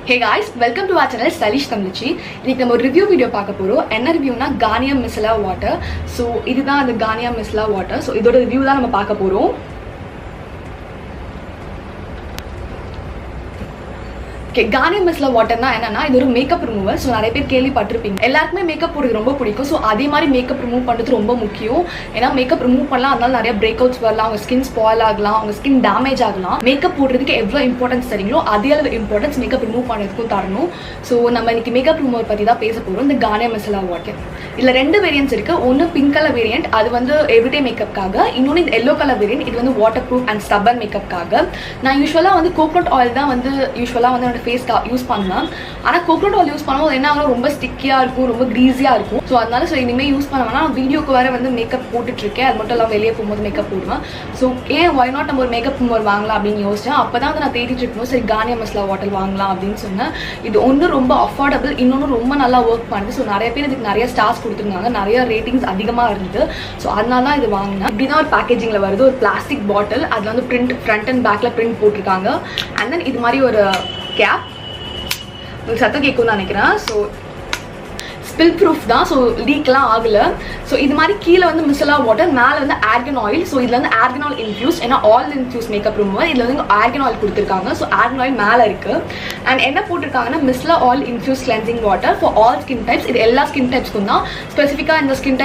Hey guys, welcome to our channel Stylish Tamizhachi. இன்னைக்கு நம்ம ஒரு ரிவ்யூ வீடியோ பார்க்க போறோம். என்ன ரிவ்யூனா Garnier Micellar Water. So இதுதான் அந்த Garnier Micellar Water. So இதோட ரிவ்யூ தான் நம்ம பார்க்க போறோம். Okay, Garnier Micellar Water na enna na idu oru makeup remover. So nariya per kelvi pattirupinga ellarkume makeup podukku romba pidikum. So adhe mari makeup remove pandrathu romba mukkiyam. Ena makeup remove pannalam adnala nariya breakouts varalam, unga skin spoil agalam, unga skin damage agalam. Makeup podradhukku evlo importance theriyalo adhe alavu importance makeup remove pannadhukku tharanum. So நம்ம இன்னைக்கு makeup remover பத்தி தான் பேச போறோம். இந்த Garnier Micellar Water இதுல ரெண்டு variants இருக்கு. ஒன்னு pink color variant, அது வந்து everyday makeup காக. இன்னொன்னு இந்த yellow color variant, இது வந்து waterproof and stubborn makeup காக. நான் யூசுவலா வந்து coconut oil தான் வந்து யூசுவலா வந்து ஃபேஸ் யூஸ் பண்ணலாம். ஆனா கோகோனட் ஆயில் யூஸ் பண்ணும்போது என்ன ஆகும், ரொம்ப ஸ்டிக்கியா இருக்கும், ரொம்ப கிரீஸியா இருக்கும். ஸோ அதனால ஸோ இனிமேல் யூஸ் பண்ண வேணா. நான் வீடியோக்கு வேற வந்து மேக்கப் போட்டுட்டு இருக்கேன். அது மட்டும் இல்லாமல் வெளியே போகும்போது மேக்கப் போடுவேன். ஸோ ஏன் ஒய் நாட் நம்ம ஒரு மேக்கப் ரிமூவர் வாங்கலாம் அப்படின்னு யோசிச்சேன். அப்பதான் வந்து நான் தேடிட்டு இருக்கணும், சரி Garnier Micellar Water வாங்கலாம் அப்படின்னு சொன்னேன். இது ஒன்று ரொம்ப அஃபோர்டபுள், இன்னொன்று ரொம்ப நல்லா ஒர்க் பண்ணுது. ஸோ நிறைய பேர் இதுக்கு நிறைய ஸ்டார்ஸ் கொடுத்துருந்தாங்க, நிறைய ரேட்டிங்ஸ் அதிகமாக இருந்தது. ஸோ அதனால தான் இது வாங்கினேன். இப்படிதான் ஒரு பேக்கேஜிங்ல வருது, ஒரு பிளாஸ்டிக் பாட்டில். அதில் வந்து பிரிண்ட் ஃப்ரண்ட் அண்ட் பேக்ல பிரிண்ட் போட்டிருக்காங்க. அண்ட் தென் இது மாதிரி ஒரு கேப், உங்களுக்கு சத்தம் கேட்கும்னு நினைக்கிறேன். ஸோ ஸ்பில் ப்ரூஃப் தான், ஸோ லீக்லாம் ஆகலை. ஸோ இது மாதிரி கீழே வந்து மிசலா வாட்டர், மேலே வந்து ஆர்கன் ஆயில். ஸோ இதில் வந்து ஆர்கன் ஆயில் இன்ஃபியூஸ், ஏன்னா ஆயில் இன்ஃபியூஸ் மேக்கப் ரிமூவர். இதில் வந்து ஆர்கன் ஆயில் கொடுத்துருக்காங்க. ஸோ ஆர்கன் ஆயில் மேலே இருக்குது. அண்ட் என்ன போட்டிருக்காங்கன்னா micellar oil infuse cleansing water for all skin types. இது எல்லா ஸ்கின் டைப்ஸ்க்கும் தான், ஸ்பெசிஃபிக்காக இந்த ஸ்கின்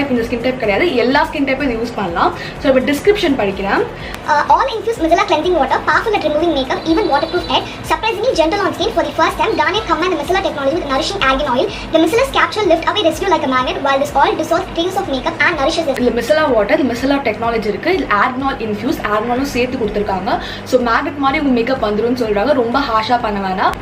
டைப் கிடையாது, எல்லா ஸ்கின் டைப்பும் இது யூஸ் பண்ணலாம். ஸோ இப்போ டிஸ்கிரிப்ஷன் படிக்கிறேன். All infused micellar cleansing water, powerful at removing makeup, even waterproof head, surprisingly gentle on skin. For the first time, Garnier combined the micellar technology with nourishing argan oil. The micellar's capsule lift away residue like a magnet, while this oil dissolves traces of makeup and nourishes the skin. The micellar water, the micellar technology இருக்கு. இது argan oil infused, argan oil சேர்த்து கொடுத்திருக்காங்க. So magnet மாதிரி உங்க makeup வந்துரும்னு சொல்றாங்க. ரொம்ப ஹார்ஷா பண்ண வேணாம்.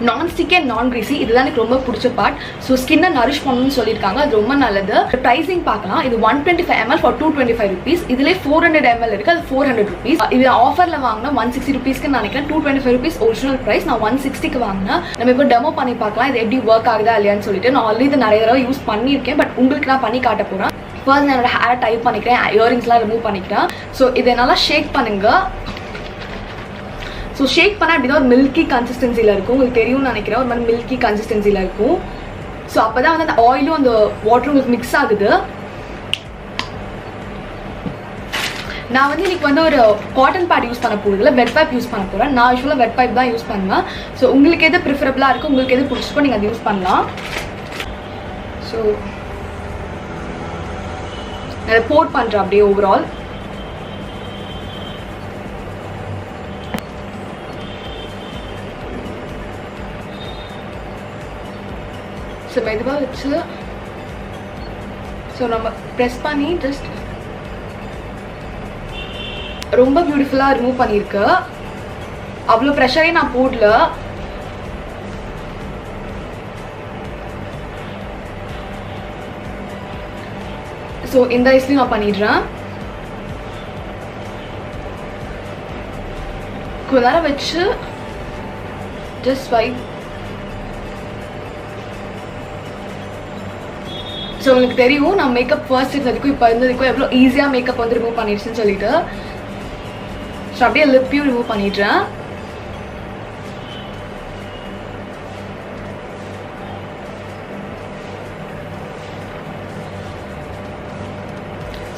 நான் ஸ்டிக் அண்ட் நான் கிரீசி, இதுதான் எனக்கு ரொம்ப பிடிச்ச பார்ட். ஸோ ஸ்கின்னை நரிஷ் பண்ணணும்னு சொல்லியிருக்காங்க, அது ரொம்ப நல்லது. ப்ரைஸிங் பார்க்கலாம். இது 125 ml ஃபார் 225 rupees. இதிலே 400 ml இருக்கு, அது 400 rupees. இது ஆஃபர்ல வாங்கினா 160 rupeesக்கு நினைக்கிறேன். 225 rupees ஒரிஜினல் ப்ரைஸ். நான் 160க்கு வாங்கினேன். நம்ம இப்போ டெமோ பண்ணி பார்க்கலாம், இது எப்படி ஒர்க் ஆகுதா இல்லையான்னு சொல்லிட்டு. நான் ஆல்ரெடி இது நிறைய தடவை யூஸ் பண்ணியிருக்கேன், பட் உங்களுக்கு நான் பண்ணி காட்ட போறேன். ஃபர்ஸ்ட் நான் என்னோட ஹேர் டைப் பண்ணிக்கிறேன், இயரிங்ஸ்லாம் ரிமூவ் பண்ணிக்கிறேன். ஸோ இதை நல்லா ஷேக் பண்ணுங்க. ஸோ ஷேக் பண்ணால் அப்படிதான் ஒரு மில்கி கன்சிஸ்டன்சியில் இருக்கும். உங்களுக்கு தெரியும்னு நினைக்கிறேன், ஒரு மாதிரி மில்கி கன்சிஸ்டன்சியில் இருக்கும். ஸோ அப்போ தான் வந்து அந்த ஆயிலும் அந்த வாட்டரும் உங்களுக்கு மிக்ஸ் ஆகுது. நான் வந்து இன்னைக்கு வந்து ஒரு காட்டன் பேட் யூஸ் பண்ண போகிறதுல வெட் பைப் யூஸ் பண்ண போகிறேன். நான் யூஸ்வலாக வெட் பைப் தான் யூஸ் பண்ணுவேன். ஸோ உங்களுக்கு எது ப்ரிஃபரபிளாக இருக்கும், உங்களுக்கு எது பிடிச்சிருக்கோ நீங்கள் அதை யூஸ் பண்ணலாம். ஸோ நான் அதை போட் பண்ணுறேன் அப்படியே ஓவரால். ஸோ மெதுவாக வச்சு ஸோ நம்ம ப்ரெஸ் பண்ணி ஜஸ்ட் ரொம்ப பியூட்டிஃபுல்லாக ரிமூவ் பண்ணியிருக்கு. அவ்வளோ ப்ரெஷரே நான் போடல. ஸோ இந்த ஐஸ்லையும் நான் பண்ணிடுறேன். கொஞ்ச நேரம் வச்சு ஜஸ்ட் ஸ்வைப். ஸோ உங்களுக்கு தெரியும் நான் மேக்கப் ஃபர்ஸ்ட் இருந்ததுக்கும் இப்போ இருந்ததுக்கும் எவ்வளோ ஈஸியாக மேக்கப் வந்து ரிமூவ் பண்ணிடுச்சுன்னு சொல்லிட்டு. ஸோ அப்படியே லிப்பையும் ரிமூவ் பண்ணிடுறேன்.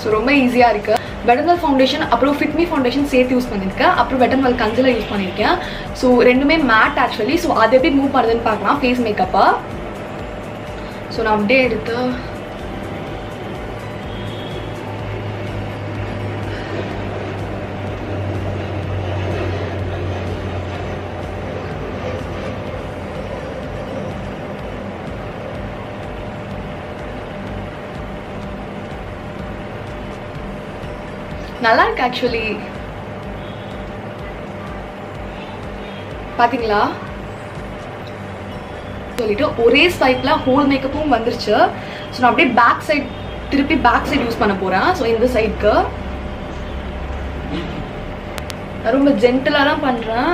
ஸோ ரொம்ப ஈஸியாக இருக்குது. வெட்டர்மல் ஃபவுண்டேஷன் அப்புறம் ஃபிட்மி ஃபவுண்டேஷன் சேர்த்து யூஸ் பண்ணியிருக்கேன். அப்புறம் வெட்டர்மல் கன்சிலர் யூஸ் பண்ணியிருக்கேன். ஸோ ரெண்டுமே மேட் ஆக்சுவலி. ஸோ அதை எப்படி மூவ் பண்ணுறதுன்னு பார்க்கலாம் ஃபேஸ் மேக்கப்பா. ஸோ நான் அப்படியே எடுத்து நல்லா இருக்கு ஆக்சுவலி. பாத்தீங்களா சொல்லிட்டு ஒரே ஸ்வைப்ல ஹோல் மேக்கப்பும் வந்துருச்சு. ஸோ நான் அப்படியே பேக் சைட் திருப்பி பேக் சைட் யூஸ் பண்ண போறேன். ஸோ இந்த சைடுக்கு ரொம்ப ஜென்டலா தான் பண்றேன்.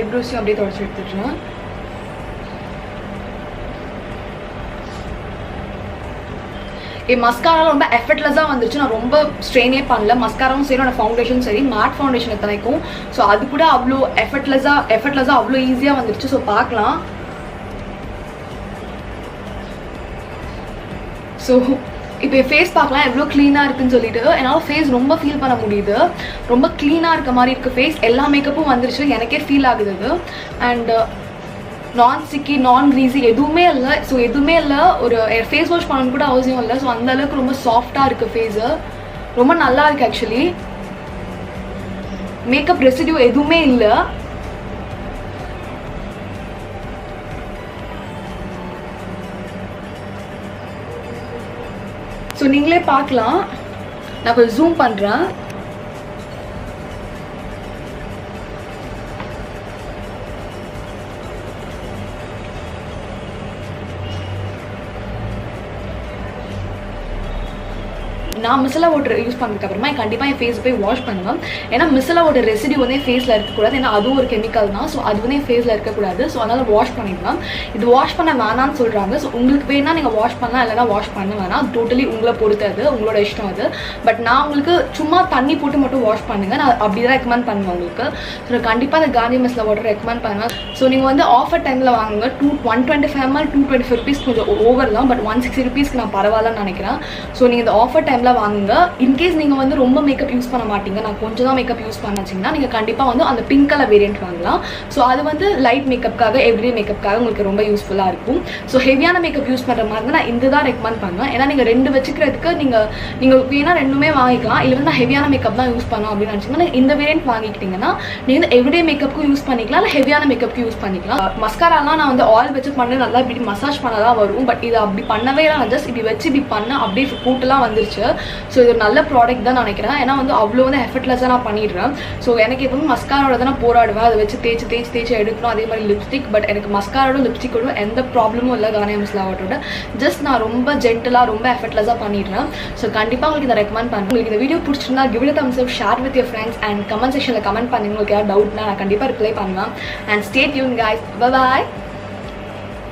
ஐப்ரோஸையும் அப்படியே தொடச்சி எடுத்துட்டுறேன். மஸ்காரா ரொம்ப எஃபர்ட்லெஸ்ஸாக வந்துருச்சு. நான் ரொம்ப ஸ்ட்ரெயினே பண்ணல. மஸ்காராவும் சரி, என்னோட ஃபவுண்டேஷனும் சரி, மேட் ஃபவுண்டேஷன் எத்தனைக்கும். ஸோ அது கூட அவ்வளோ எஃபர்ட்லெஸ்ஸாக அவ்வளோ ஈஸியாக வந்துருச்சு. ஸோ பார்க்கலாம். ஸோ இப்போ என் ஃபேஸ் பார்க்கலாம் எவ்வளோ க்ளீனாக இருக்குன்னு சொல்லிட்டு. என்னால் ஃபேஸ் ரொம்ப ஃபீல் பண்ண முடியுது. ரொம்ப க்ளீனாக இருக்க மாதிரி இருக்குது ஃபேஸ். எல்லா மேக்கப்பும் வந்துருச்சு, எனக்கே ஃபீல் ஆகுது அது. அண்ட் நான் ஸ்டிக்கி, நான் க்ரீஸி எதுவுமே இல்லை. ஸோ எதுவுமே இல்லை, ஒரு ஃபேஸ் வாஷ் பண்ணணும் கூட அவசியம் இல்லை. ஸோ அந்தளவுக்கு ரொம்ப சாஃப்டாக இருக்குது ஃபேஸு. ரொம்ப நல்லா இருக்குது ஆக்சுவலி. மேக்கப் ரெசிடியூ எதுவுமே இல்லை. ஸோ நீங்களே பார்க்கலாம். நான் கொஞ்சம் ஜூம் பண்ணுறேன். நான் மிசலா வாட்டர் யூஸ் பண்ணதுக்கப்புறமா கண்டிப்பாக என் ஃபேஸ் போய் வாஷ் பண்ணுவேன். ஏன்னா மிசலா வாட்டர் ரெசிடியூ வந்து என் ஃபேஸில் இருக்கக்கூடாது. ஏன்னா அதுவும் ஒரு கெமிக்கல் தான். ஸோ அது வந்து என் ஃபேஸில் இருக்கக்கூடாது. ஸோ அதனால் வாஷ் பண்ணிடுவேன். இது வாஷ் பண்ண வேணான்னு சொல்கிறாங்க. ஸோ உங்களுக்கு வேணால் நீங்கள் வாஷ் பண்ணலாம், இல்லைனா வாஷ் பண்ண வேணாம். டோட்டலி உங்களை பொறுத்தது, உங்களோட இஷ்டம் அது. பட் நான் உங்களுக்கு சும்மா தண்ணி போட்டு மட்டும் வாஷ் பண்ணுங்கள். நான் அப்படி தான் ரெக்கமெண்ட் பண்ணுவேன் உங்களுக்கு. ஸோ கண்டிப்பாக அந்த காந்தி மிசலா வாட்டர் ரெக்கமெண்ட் பண்ணுவேன். ஸோ நீங்கள் வந்து ஆஃபர் டைமில் வாங்குங்க. 125 ml 225 rupees கொஞ்சம் ஓவர் தான். பட் 160 rupeesக்கு நான் பரவாயில்லன்னு நினைக்கிறேன். ஸோ நீங்கள் இந்த ஆஃபர் டைமில் வாங்குங்க. இன்கேஸ் நீங்கள் வந்து ரொம்ப மேக்கப் யூஸ் பண்ண மாட்டீங்க, நான் கொஞ்சம் தான் மேக்கப் யூஸ் பண்ணச்சிங்கன்னா நீங்கள் கண்டிப்பாக வந்து அந்த பிங்க் கலர் வேரியன்ட் வாங்கலாம். ஸோ அது வந்து லைட் மேக்கப்புக்காக, எவ்ரிடே மேக்கப்புக்காக உங்களுக்கு ரொம்ப யூஸ்ஃபுல்லாக இருக்கும். ஸோ ஹெவியான மேக்கப் யூஸ் பண்ணுற மாதிரி நான் இந்த தான் ரெக்கமெண்ட் பண்ணுவேன். ஏன்னா நீங்கள் ரெண்டு வச்சுக்கிறதுக்கு நீங்கள் வேணால் ரெண்டுமே வாங்கிக்கலாம். இல்லை வந்து நான் ஹெவியான மேக்கப் தான் யூஸ் பண்ணலாம் அப்படின்னு நினச்சிங்கன்னா இந்த வேரியன்ட் வாங்கிக்கிட்டிங்கன்னா நீங்கள் வந்து எவ்ரிடே மேக்கப்புக்கும் யூஸ் பண்ணிக்கலாம், இல்லை ஹெவியான மேக்கப்புக்கு யூஸ் பண்ணிக்கலாம். மஸ்காராலாம் நான் வந்து ஆயில் வச்சு பண்ண நல்லா இப்படி மசாஜ் பண்ணதான் வரும். பட் இது அப்படி பண்ணவே இல்லை. ஜஸ்ட் இப்படி வச்சு இப்படி பண்ண அப்படியே கூட்டெல்லாம் வந்துருச்சு. ஸோ இது ஒரு நல்ல ப்ராடக்ட் தான் நினைக்கிறேன். ஏன்னா வந்து அவ்வளோ வந்து எஃபர்ட்லெஸ்ஸாக நான் பண்ணிடுறேன். ஸோ எனக்கு எப்பவும் மஸ்காரோட தான் நான் போராடுவேன். அதை வச்சு தேய்ச்சி எடுக்கணும். அதே மாதிரி லிப்ஸ்டிக். பட் எனக்கு மஸ்காரோட லிப்ஸ்டிக்கோட எந்த ப்ராப்ளமும் இல்லை. கார்னியர் மிசலா வாட்டரோட ஜஸ்ட் நான் ரொம்ப ஜென்டலாக ரொம்ப எஃபர்ட்லெஸ்ஸாக பண்ணிடுறேன். ஸோ கண்டிப்பாக உங்களுக்கு இதை ரெக்கமெண்ட் பண்ணுறேன். உங்களுக்கு இந்த வீடியோ பிடிச்சிருந்தா give it a thumbs up, share with your friends and comment செக்ஷனில் கமெண்ட் பண்ணுங்க. உங்களுக்கு ஏதாவது டவுட்னா நான் கண்டிப்பாக ரிப்ளை பண்ணுவேன். And stay tune guys. Bye bye.